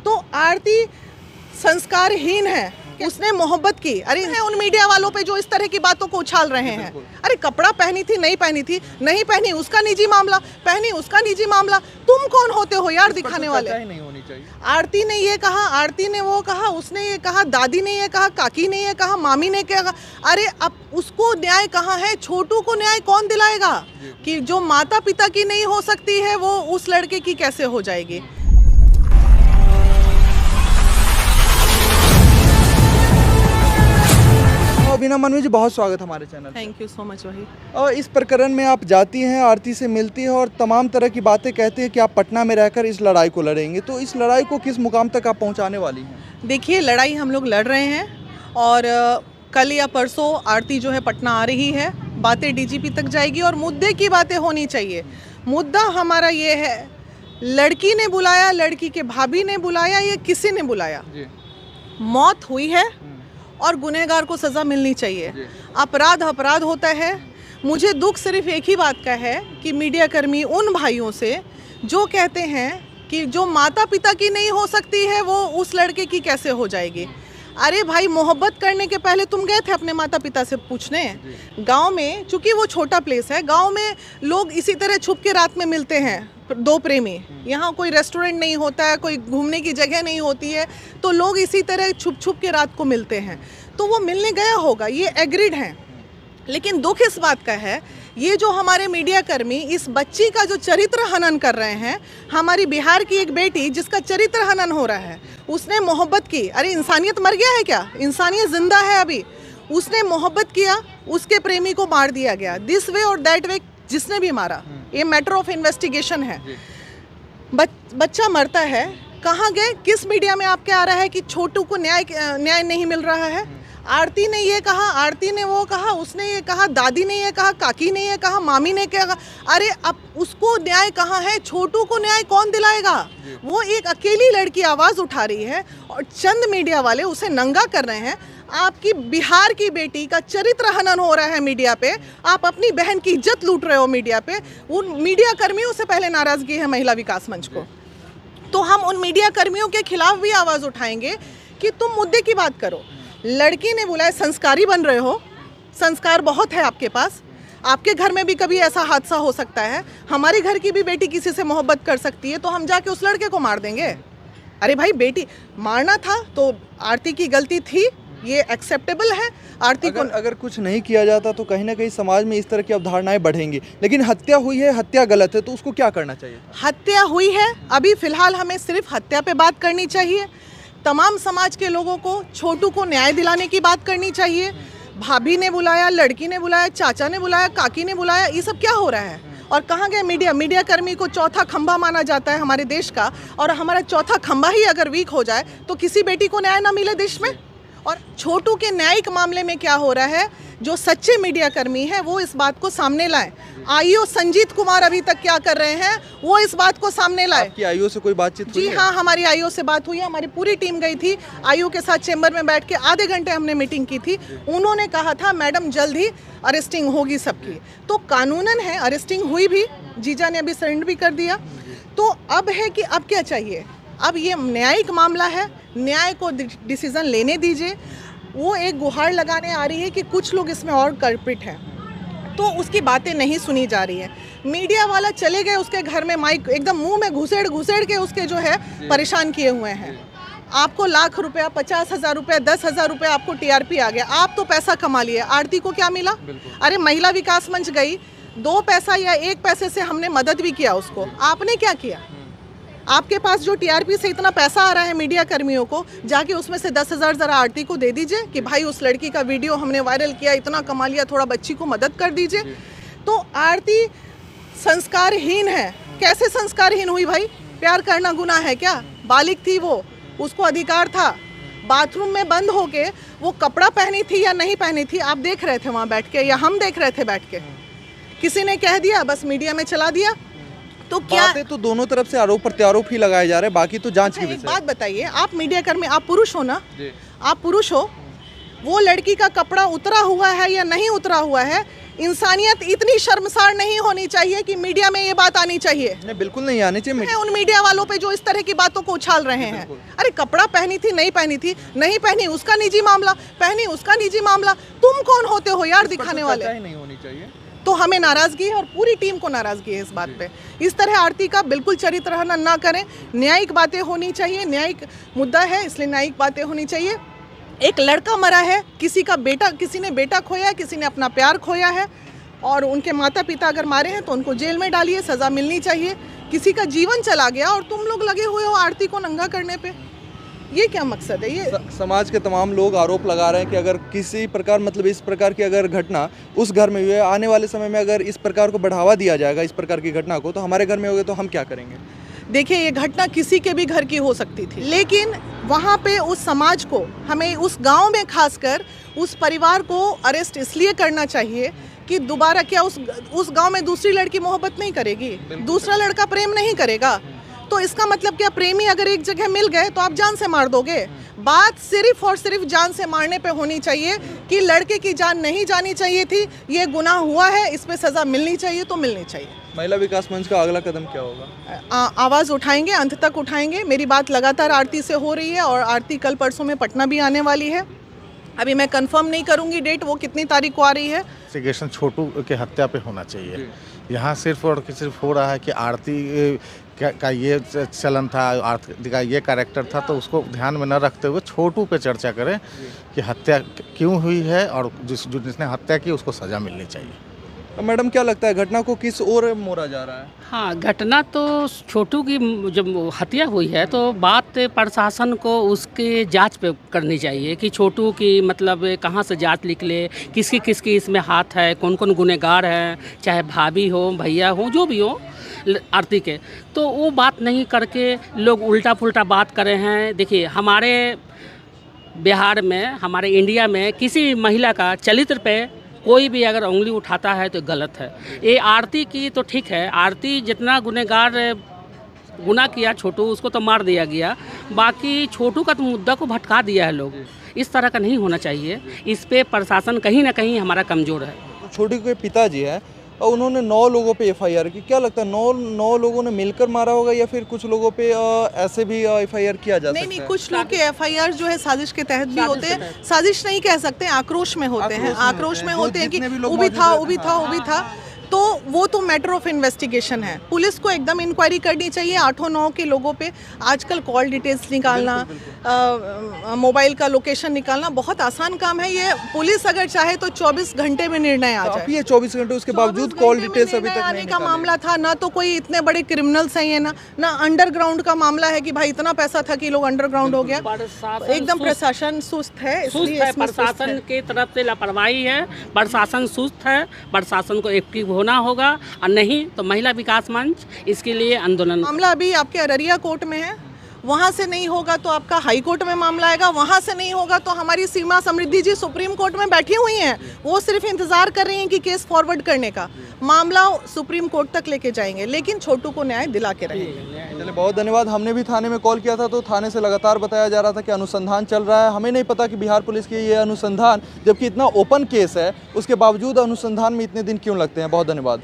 तो आरती संस्कारहीन है, उसने मोहब्बत की। अरे उन मीडिया वालों पे जो इस तरह की बातों को उछाल रहे हैं, अरे कपड़ा पहनी थी नहीं पहनी थी, नहीं पहनी उसका निजी मामला, पहनी उसका निजी मामला, तुम कौन होते हो यार दिखाने वाले। नहीं होनी चाहिए। आरती ने ये कहा, आरती ने वो कहा, उसने ये कहा, दादी ने ये कहा, काकी ने ये कहा, मामी ने क्या कहा। अरे अब उसको न्याय कहाँ है? छोटू को न्याय कौन दिलाएगा? कि जो माता पिता की नहीं हो सकती है वो उस लड़के की कैसे हो जाएगी। बीना मनवी जी, बहुत स्वागत हमारे channel. Thank you so much. वही और इस प्रकरण में आप जाती हैं, आरती से मिलती हैं और तमाम तरह की बातें कहते हैं कि आप पटना में रहकर इस लड़ाई को लड़ेंगे, तो इस लड़ाई को किस मुकाम तक आप पहुंचाने वाली हैं? देखिए, लड़ाई हम लोग लड़ रहे हैं और कल या परसों आरती जो है पटना आ रही है, बातें डीजीपी तक जाएगी और मुद्दे की बातें होनी चाहिए। मुद्दा हमारा ये है, लड़की ने बुलाया, लड़की के भाभी ने बुलाया, ये किसी ने बुलाया, मौत हुई है और गुनहगार को सज़ा मिलनी चाहिए। अपराध अपराध होता है। मुझे दुख सिर्फ एक ही बात का है कि मीडिया कर्मी उन भाइयों से जो कहते हैं कि जो माता पिता की नहीं हो सकती है वो उस लड़के की कैसे हो जाएगी। अरे भाई, मोहब्बत करने के पहले तुम गए थे अपने माता पिता से पूछने? गांव में, चूंकि वो छोटा प्लेस है, गांव में लोग इसी तरह छुप के रात में मिलते हैं, दो प्रेमी। यहाँ कोई रेस्टोरेंट नहीं होता है, कोई घूमने की जगह नहीं होती है, तो लोग इसी तरह छुप छुप के रात को मिलते हैं। तो वो मिलने गया होगा, ये एग्रीड हैं। लेकिन दुख इस बात का है, ये जो हमारे मीडिया कर्मी इस बच्ची का जो चरित्र हनन कर रहे हैं, हमारी बिहार की एक बेटी जिसका चरित्र हनन हो रहा है, उसने मोहब्बत की। अरे इंसानियत मर गया है क्या? इंसानियत जिंदा है अभी। उसने मोहब्बत किया, उसके प्रेमी को मार दिया गया, दिस वे और दैट वे। जिसने भी मारा, ये मैटर ऑफ इन्वेस्टिगेशन है। बच्चा मरता है, कहाँ गए? किस मीडिया में आपके आ रहा है कि छोटू को न्याय नहीं मिल रहा है? आरती ने ये कहा, आरती ने वो कहा, उसने ये कहा, दादी ने ये कहा, काकी ने ये कहा, मामी ने क्या कहा। अरे अब उसको न्याय कहाँ है? छोटू को न्याय कौन दिलाएगा? वो एक अकेली लड़की आवाज़ उठा रही है और चंद मीडिया वाले उसे नंगा कर रहे हैं। आपकी बिहार की बेटी का चरित्र हनन हो रहा है मीडिया पे, आप अपनी बहन की इज्जत लूट रहे हो मीडिया पे। उन मीडिया कर्मियों से पहले नाराज़गी है महिला विकास मंच को, तो हम उन मीडिया कर्मियों के खिलाफ भी आवाज़ उठाएंगे कि तुम मुद्दे की बात करो। लड़की ने बुलाया, संस्कारी बन रहे हो, संस्कार बहुत है आपके पास, आपके घर में भी कभी ऐसा हादसा हो सकता है, हमारे घर की भी बेटी किसी से मोहब्बत कर सकती है, तो हम जाके उस लड़के को मार देंगे? अरे भाई, बेटी मारना था तो आरती की गलती थी, ये एक्सेप्टेबल है। आरती को अगर कुछ नहीं किया जाता तो कहीं ना कहीं समाज में इस तरह की अवधारणाएं बढ़ेंगी, लेकिन हत्या हुई है, हत्या गलत है, तो उसको क्या करना चाहिए? हत्या हुई है, अभी फिलहाल हमें सिर्फ हत्या पे बात करनी चाहिए। तमाम समाज के लोगों को छोटू को न्याय दिलाने की बात करनी चाहिए। भाभी ने बुलाया, लड़की ने बुलाया, चाचा ने बुलाया, काकी ने बुलाया, ये सब क्या हो रहा है? और कहाँ गए मीडिया? मीडिया कर्मी को चौथा खंभा माना जाता है हमारे देश का, और हमारा चौथा खंभा ही अगर वीक हो जाए तो किसी बेटी को न्याय ना मिले देश में। और छोटू के न्यायिक मामले में क्या हो रहा है, जो सच्चे मीडिया कर्मी हैं वो इस बात को सामने लाएं। आईओ संजीत कुमार अभी तक क्या कर रहे हैं, वो इस बात को सामने लाए। आपकी आईओ से कोई बातचीत हुई? जी हाँ, हमारी आईओ से बात हुई है, हमारी पूरी टीम गई थी आईओ के साथ, चेंबर में बैठ के आधे घंटे हमने मीटिंग की थी। उन्होंने कहा था मैडम जल्द ही अरेस्टिंग होगी सबकी, तो कानूनन है, अरेस्टिंग हुई भी, जीजा ने अभी सरेंडर भी कर दिया। तो अब है कि अब क्या चाहिए? अब ये न्यायिक मामला है, न्याय को डिसीजन लेने दीजिए। वो एक गुहार लगाने आ रही है कि कुछ लोग इसमें और कल्प्रिट हैं, तो उसकी बातें नहीं सुनी जा रही है। मीडिया वाला चले गए उसके घर में, माइक एकदम मुंह में घुसेड़ घुसेड़ के उसके जो है परेशान किए हुए हैं। आपको लाख रुपया, 50,000 रुपया, 10,000 रुपया आपको टीआरपी आ गया, आप तो पैसा कमा लिए। आरती को क्या मिला? अरे महिला विकास मंच गई, 2 पैसा या 1 पैसे से हमने मदद भी किया उसको, आपने क्या किया? आपके पास जो टीआरपी से इतना पैसा आ रहा है मीडिया कर्मियों को, जाके उसमें से 10,000 ज़रा आरती को दे दीजिए कि भाई उस लड़की का वीडियो हमने वायरल किया, इतना कमा लिया, थोड़ा बच्ची को मदद कर दीजिए। तो आरती संस्कारहीन है। कैसे संस्कारहीन हुई भाई? प्यार करना गुनाह है क्या? बालिग थी वो, उसको अधिकार था। बाथरूम में बंद होके वो कपड़ा पहनी थी या नहीं पहनी थी, आप देख रहे थे वहाँ बैठ के, या हम देख रहे थे बैठ के? किसी ने कह दिया, बस मीडिया में चला दिया। तो क्या बातें तो दोनों तरफ से आरोप प्रत्यारोप ही लगाए जा रहे हैं, बाकी तो जांच की विषय। बात बताइए, आप मीडिया कर्मी, आप पुरुष हो ना? आप पुरुष हो, वो लड़की का कपड़ा उतरा हुआ है या नहीं उतरा हुआ है, इंसानियत इतनी शर्मसार नहीं होनी चाहिए कि मीडिया में ये बात आनी चाहिए। नहीं, बिल्कुल नहीं आनी चाहिए। उन मीडिया वालों पे जो इस तरह की बातों को उछाल रहे हैं, अरे कपड़ा पहनी थी नहीं पहनी थी, नहीं पहनी उसका निजी मामला, पहनी उसका निजी मामला, तुम कौन होते हो यार दिखाने वाले? नहीं होनी चाहिए। तो हमें नाराजगी है और पूरी टीम को नाराजगी है इस बात पे। इस तरह आरती का बिल्कुल चरित्र हनन ना करें, न्यायिक बातें होनी चाहिए, न्यायिक मुद्दा है इसलिए न्यायिक बातें होनी चाहिए। एक लड़का मरा है, किसी का बेटा, किसी ने बेटा खोया है, किसी ने अपना प्यार खोया है, और उनके माता पिता अगर मारे हैं तो उनको जेल में डालिए, सज़ा मिलनी चाहिए। किसी का जीवन चला गया और तुम लोग लगे हुए हो आरती को नंगा करने पे, ये क्या मकसद है? ये समाज के तमाम लोग आरोप लगा रहे हैं कि अगर किसी प्रकार मतलब इस प्रकार की अगर घटना उस घर में हुई है, आने वाले समय में अगर इस प्रकार को बढ़ावा दिया जाएगा इस प्रकार की घटना को, तो हमारे घर में होगी तो हम क्या करेंगे? देखिए, ये घटना किसी के भी घर की हो सकती थी, लेकिन वहाँ पे उस समाज को, हमें उस गांव में खासकर उस परिवार को अरेस्ट इसलिए करना चाहिए कि दोबारा क्या उस गांव में दूसरी लड़की मोहब्बत नहीं करेगी, दूसरा लड़का प्रेम नहीं करेगा। तो इसका मतलब क्या, प्रेमी अगर एक जगह मिल गए तो आप जान से मार दोगे? बात सिर्फ और सिर्फ जान से मारने पे होनी चाहिए कि लड़के की जान नहीं जानी चाहिए थी, ये गुनाह हुआ है, इस पे सज़ा मिलनी चाहिए तो मिलनी चाहिए। महिला विकास मंच का अगला कदम क्या होगा? आवाज़ उठाएंगे, अंत तक उठाएंगे। मेरी बात लगातार आरती से हो रही है और आरती कल परसों में पटना भी आने वाली है। अभी मैं कंफर्म नहीं करूंगी डेट, वो कितनी तारीख को आ रही है। इन्वेस्टिगेशन छोटू के हत्या पे होना चाहिए। यहाँ सिर्फ और सिर्फ हो रहा है कि आरती का ये चलन था, आरती का ये कैरेक्टर था, तो उसको ध्यान में न रखते हुए छोटू पे चर्चा करें कि हत्या क्यों हुई है और जिसने हत्या की उसको सज़ा मिलनी चाहिए। मैडम, क्या लगता है घटना को किस ओर मोड़ा जा रहा है? हाँ, घटना तो छोटू की जब हत्या हुई है तो बात प्रशासन को उसके जांच पे करनी चाहिए कि छोटू की मतलब कहाँ से जांच निकले, किसकी किसकी इसमें हाथ है, कौन कौन गुनहगार हैं, चाहे भाभी हो, भैया हो, जो भी हो आरती के। तो वो बात नहीं करके लोग उल्टा पुल्टा बात कर रहे हैं। देखिए, हमारे बिहार में, हमारे इंडिया में किसी महिला का चरित्र पे कोई भी अगर उंगली उठाता है तो गलत है। ये आरती की तो ठीक है, आरती जितना गुनहगार गुनाह किया छोटू, उसको तो मार दिया गया, बाकी छोटू का तो मुद्दा को भटका दिया है लोग। इस तरह का नहीं होना चाहिए, इस पे प्रशासन कहीं ना कहीं हमारा कमज़ोर है। छोटू के पिताजी हैं और उन्होंने 9 लोगों पे एफआईआर की। क्या लगता है 9 लोगों ने मिलकर मारा होगा या फिर कुछ लोगों पे ऐसे भी एफआईआर किया जा सकता है? नहीं, कुछ लोग के एफआईआर जो है साजिश के तहत भी होते हैं। साजिश नहीं कह सकते, आक्रोश में होते हैं, आक्रोश में होते हैं कि वो भी था। तो वो तो मैटर ऑफ इन्वेस्टिगेशन है। पुलिस को एकदम इंक्वायरी करनी चाहिए 8-9 के लोगों पे। आजकल कॉल डिटेल्स निकालना, मोबाइल का लोकेशन निकालना बहुत आसान काम है। ये पुलिस अगर चाहे तो 24 घंटे में निर्णय आ जाए। ये 24 घंटे उसके बावजूद कॉल डिटेल्स अभी तक आने का मामला था ना, तो कोई इतने बड़े क्रिमिनल्स हैं ये, ना अंडरग्राउंड का मामला है कि भाई इतना पैसा था कि लोग अंडरग्राउंड हो गया। एकदम प्रशासन सुस्त है, इसलिए प्रशासन की तरफ से लापरवाही है, प्रशासन सुस्त है, प्रशासन को एक्टिव होना होगा, और नहीं तो महिला विकास मंच इसके लिए आंदोलन। मामला अभी आपके अररिया कोर्ट में है, वहाँ से नहीं होगा तो आपका हाई कोर्ट में मामला आएगा, वहाँ से नहीं होगा तो हमारी सीमा समृद्धि जी सुप्रीम कोर्ट में बैठी हुई हैं, वो सिर्फ इंतजार कर रही हैं कि केस फॉरवर्ड करने का। मामला सुप्रीम कोर्ट तक लेके जाएंगे, लेकिन छोटू को न्याय दिला के रहेंगे। चलिए, बहुत धन्यवाद। हमने भी थाने में कॉल किया था तो थाने से लगातार बताया जा रहा था कि अनुसंधान चल रहा है। हमें नहीं पता कि बिहार पुलिस की ये अनुसंधान, जबकि इतना ओपन केस है, उसके बावजूद अनुसंधान में इतने दिन क्यों लगते हैं। बहुत धन्यवाद।